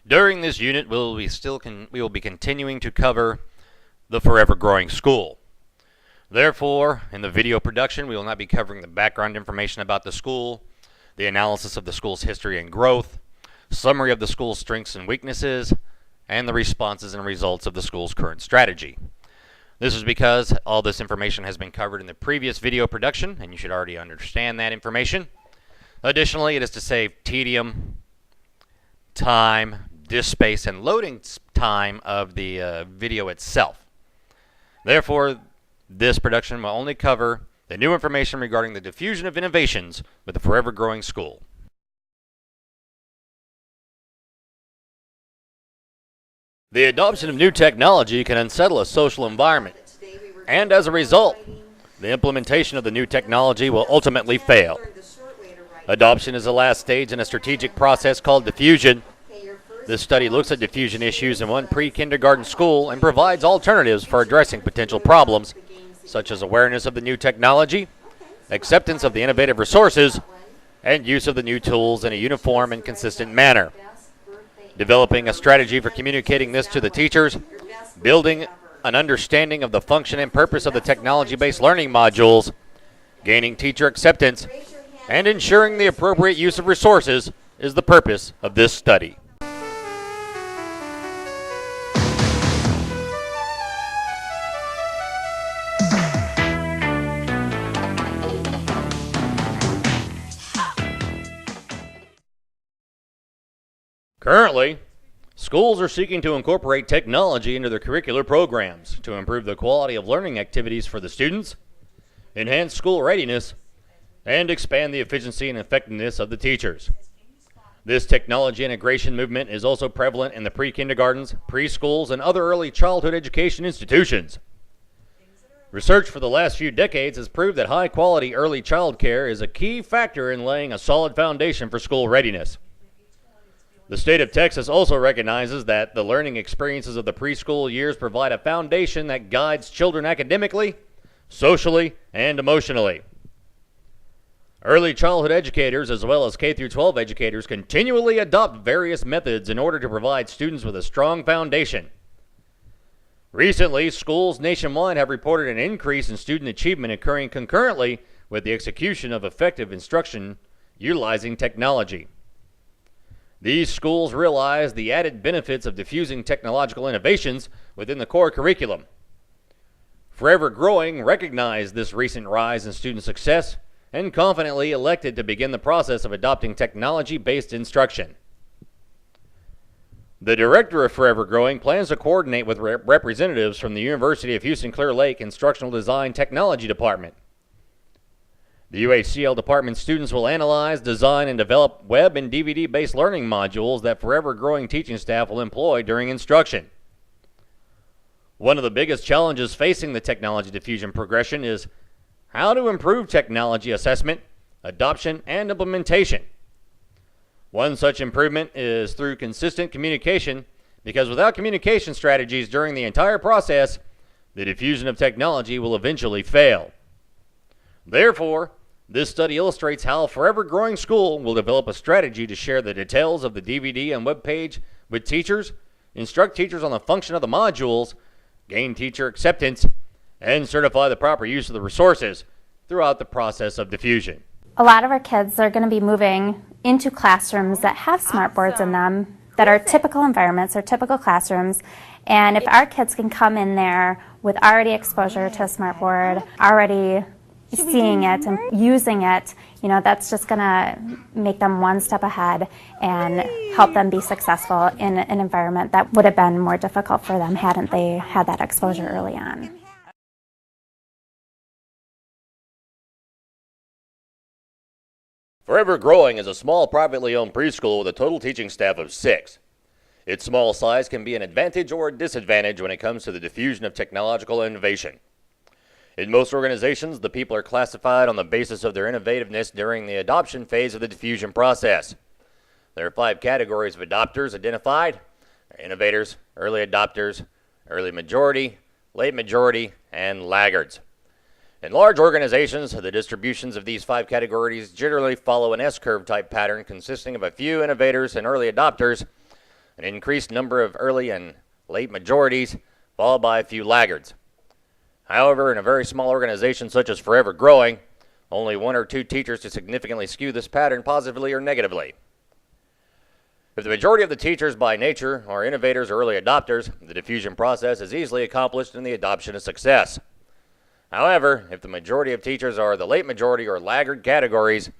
During this unit, we will be continuing to cover the Forever Growing School. Therefore, in the video production, we will not be covering the background information about the school, the analysis of the school's history and growth, summary of the school's strengths and weaknesses, and the responses and results of the school's current strategy. This is because all this information has been covered in the previous video production, and you should already understand that information. Additionally, it is to save tedium, time, disk space, and loading time of the video itself. Therefore, this production will only cover the new information regarding the diffusion of innovations with the Forever Growing School. The adoption of new technology can unsettle a social environment, and as a result, the implementation of the new technology will ultimately fail. Adoption is the last stage in a strategic process called diffusion. This study looks at diffusion issues in one pre-kindergarten school and provides alternatives for addressing potential problems, such as awareness of the new technology, acceptance of the innovative resources, and use of the new tools in a uniform and consistent manner. Developing a strategy for communicating this to the teachers, building an understanding of the function and purpose of the technology-based learning modules, gaining teacher acceptance, and ensuring the appropriate use of resources is the purpose of this study. Currently, schools are seeking to incorporate technology into their curricular programs to improve the quality of learning activities for the students, enhance school readiness, and expand the efficiency and effectiveness of the teachers. This technology integration movement is also prevalent in the pre-kindergartens, preschools, and other early childhood education institutions. Research for the last few decades has proved that high-quality early child care is a key factor in laying a solid foundation for school readiness. The state of Texas also recognizes that the learning experiences of the preschool years provide a foundation that guides children academically, socially, and emotionally. Early childhood educators, as well as K-12 educators, continually adopt various methods in order to provide students with a strong foundation. Recently, schools nationwide have reported an increase in student achievement occurring concurrently with the execution of effective instruction utilizing technology. These schools realize the added benefits of diffusing technological innovations within the core curriculum. Forever Growing recognized this recent rise in student success and confidently elected to begin the process of adopting technology-based instruction. The director of Forever Growing plans to coordinate with representatives from the University of Houston-Clear Lake Instructional Design Technology Department. The UHCL department students will analyze, design, and develop web and DVD-based learning modules that Forever Growing teaching staff will employ during instruction. One of the biggest challenges facing the technology diffusion progression is how to improve technology assessment, adoption, and implementation. One such improvement is through consistent communication, because without communication strategies during the entire process, the diffusion of technology will eventually fail. Therefore, this study illustrates how Forever Growing School will develop a strategy to share the details of the DVD and web page with teachers, instruct teachers on the function of the modules, gain teacher acceptance, and certify the proper use of the resources throughout the process of diffusion. A lot of our kids are going to be moving into classrooms that have smart boards in them, that are typical environments or typical classrooms. And if our kids can come in there with already exposure to a smart board, already seeing it and using it, that's just going to make them one step ahead and help them be successful in an environment that would have been more difficult for them hadn't they had that exposure early on. Forever Growing is a small privately owned preschool with a total teaching staff of 6. Its small size can be an advantage or a disadvantage when it comes to the diffusion of technological innovation. In most organizations, the people are classified on the basis of their innovativeness during the adoption phase of the diffusion process. There are 5 categories of adopters identified: innovators, early adopters, early majority, late majority, and laggards. In large organizations, the distributions of these 5 categories generally follow an S-curve type pattern consisting of a few innovators and early adopters, an increased number of early and late majorities, followed by a few laggards. However, in a very small organization such as Forever Growing, only one or two teachers to significantly skew this pattern positively or negatively. If the majority of the teachers by nature are innovators or early adopters, the diffusion process is easily accomplished and the adoption is success. However, if the majority of teachers are the late majority or laggard categories,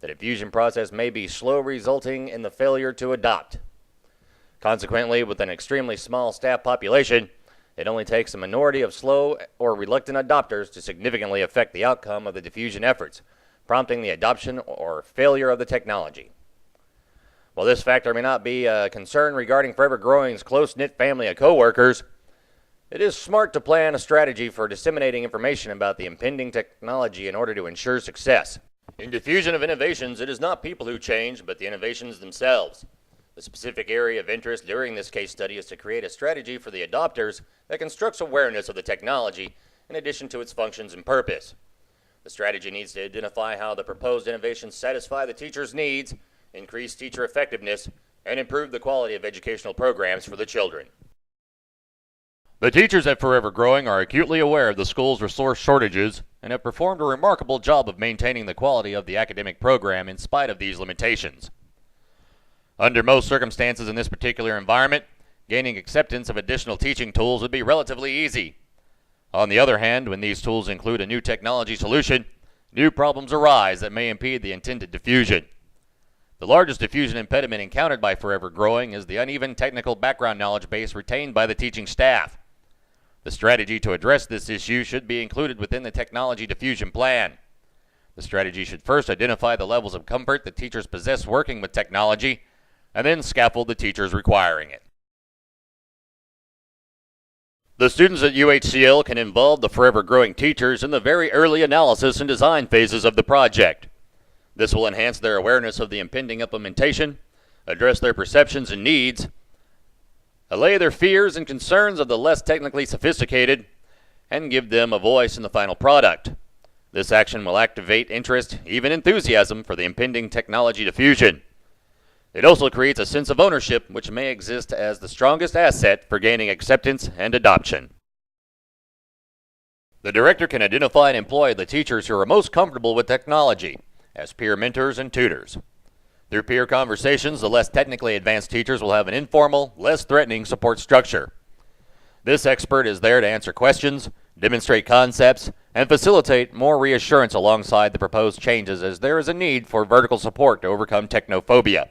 the diffusion process may be slow, resulting in the failure to adopt. Consequently, with an extremely small staff population, it only takes a minority of slow or reluctant adopters to significantly affect the outcome of the diffusion efforts, prompting the adoption or failure of the technology. While this factor may not be a concern regarding Forever Growing's close-knit family of coworkers, it is smart to plan a strategy for disseminating information about the impending technology in order to ensure success. In Diffusion of Innovations, it is not people who change, but the innovations themselves. The specific area of interest during this case study is to create a strategy for the adopters that constructs awareness of the technology in addition to its functions and purpose. The strategy needs to identify how the proposed innovations satisfy the teacher's needs, increase teacher effectiveness, and improve the quality of educational programs for the children. The teachers at Forever Growing are acutely aware of the school's resource shortages and have performed a remarkable job of maintaining the quality of the academic program in spite of these limitations. Under most circumstances in this particular environment, gaining acceptance of additional teaching tools would be relatively easy. On the other hand, when these tools include a new technology solution, new problems arise that may impede the intended diffusion. The largest diffusion impediment encountered by Forever Growing is the uneven technical background knowledge base retained by the teaching staff. The strategy to address this issue should be included within the technology diffusion plan. The strategy should first identify the levels of comfort that teachers possess working with technology, and then scaffold the teachers requiring it. The students at UHCL can involve the Forever Growing teachers in the very early analysis and design phases of the project. This will enhance their awareness of the impending implementation, address their perceptions and needs, allay their fears and concerns of the less technically sophisticated, and give them a voice in the final product. This action will activate interest, even enthusiasm, for the impending technology diffusion. It also creates a sense of ownership, which may exist as the strongest asset for gaining acceptance and adoption. The director can identify and employ the teachers who are most comfortable with technology as peer mentors and tutors. Through peer conversations, the less technically advanced teachers will have an informal, less threatening support structure. This expert is there to answer questions, demonstrate concepts, and facilitate more reassurance alongside the proposed changes, as there is a need for vertical support to overcome technophobia.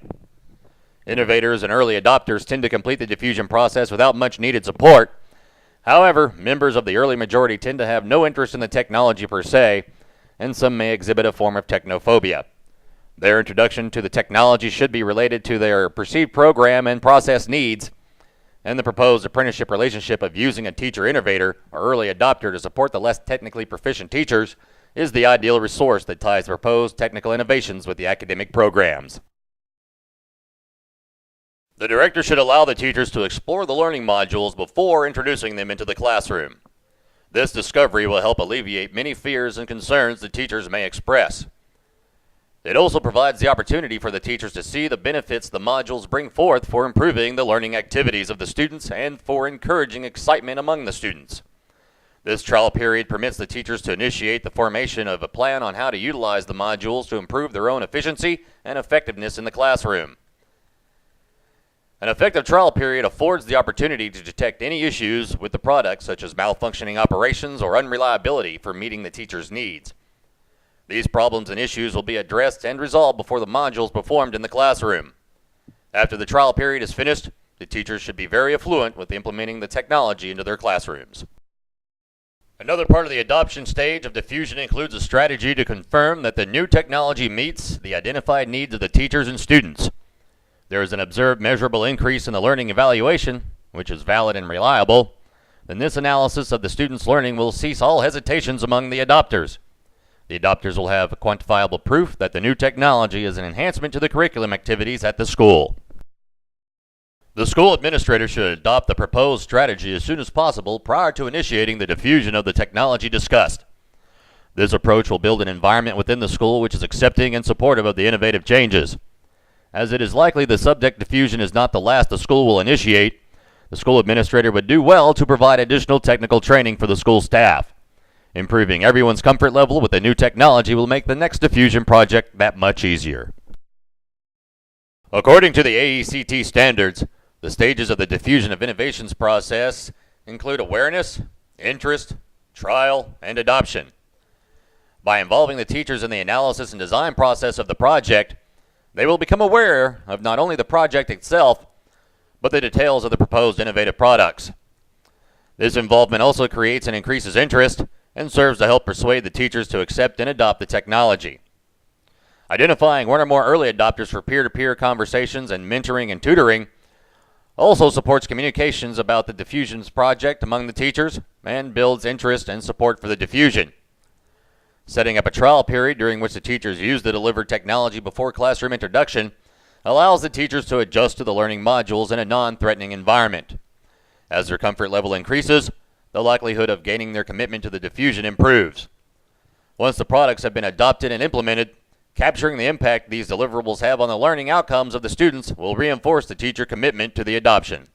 Innovators and early adopters tend to complete the diffusion process without much needed support. However, members of the early majority tend to have no interest in the technology per se, and some may exhibit a form of technophobia. Their introduction to the technology should be related to their perceived program and process needs, and the proposed apprenticeship relationship of using a teacher innovator or early adopter to support the less technically proficient teachers is the ideal resource that ties the proposed technical innovations with the academic programs. The director should allow the teachers to explore the learning modules before introducing them into the classroom. This discovery will help alleviate many fears and concerns that teachers may express. It also provides the opportunity for the teachers to see the benefits the modules bring forth for improving the learning activities of the students and for encouraging excitement among the students. This trial period permits the teachers to initiate the formation of a plan on how to utilize the modules to improve their own efficiency and effectiveness in the classroom. An effective trial period affords the opportunity to detect any issues with the product, such as malfunctioning operations or unreliability for meeting the teacher's needs. These problems and issues will be addressed and resolved before the modules performed in the classroom. After the trial period is finished, the teachers should be very affluent with implementing the technology into their classrooms. Another part of the adoption stage of diffusion includes a strategy to confirm that the new technology meets the identified needs of the teachers and students. There is an observed measurable increase in the learning evaluation, which is valid and reliable. Then this analysis of the students' learning will cease all hesitations among the adopters. The adopters will have quantifiable proof that the new technology is an enhancement to the curriculum activities at the school. The school administrator should adopt the proposed strategy as soon as possible prior to initiating the diffusion of the technology discussed. This approach will build an environment within the school which is accepting and supportive of the innovative changes. As it is likely the subject diffusion is not the last the school will initiate, the school administrator would do well to provide additional technical training for the school staff. Improving everyone's comfort level with the new technology will make the next diffusion project that much easier. According to the AECT standards, the stages of the Diffusion of Innovations process include awareness, interest, trial, and adoption. By involving the teachers in the analysis and design process of the project, they will become aware of not only the project itself, but the details of the proposed innovative products. This involvement also creates and increases interest and serves to help persuade the teachers to accept and adopt the technology. Identifying one or more early adopters for peer-to-peer conversations and mentoring and tutoring also supports communications about the diffusions project among the teachers and builds interest and support for the diffusion. Setting up a trial period during which the teachers use the delivered technology before classroom introduction allows the teachers to adjust to the learning modules in a non-threatening environment. As their comfort level increases, the likelihood of gaining their commitment to the diffusion improves. Once the products have been adopted and implemented, capturing the impact these deliverables have on the learning outcomes of the students will reinforce the teacher commitment to the adoption.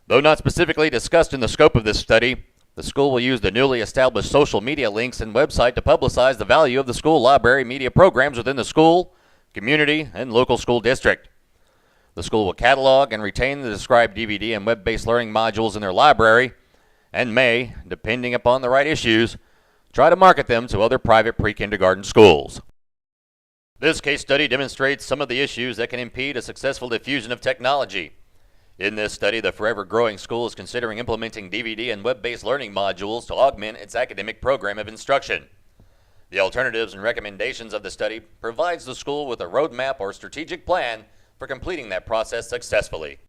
Though not specifically discussed in the scope of this study, the school will use the newly established social media links and website to publicize the value of the school library media programs within the school, community, and local school district. The school will catalog and retain the described DVD and web-based learning modules in their library and may, depending upon the right issues, try to market them to other private pre-kindergarten schools. This case study demonstrates some of the issues that can impede a successful diffusion of technology. In this study, the Forever Growing School is considering implementing DVD and web-based learning modules to augment its academic program of instruction. The alternatives and recommendations of the study provides the school with a roadmap or strategic plan for completing that process successfully.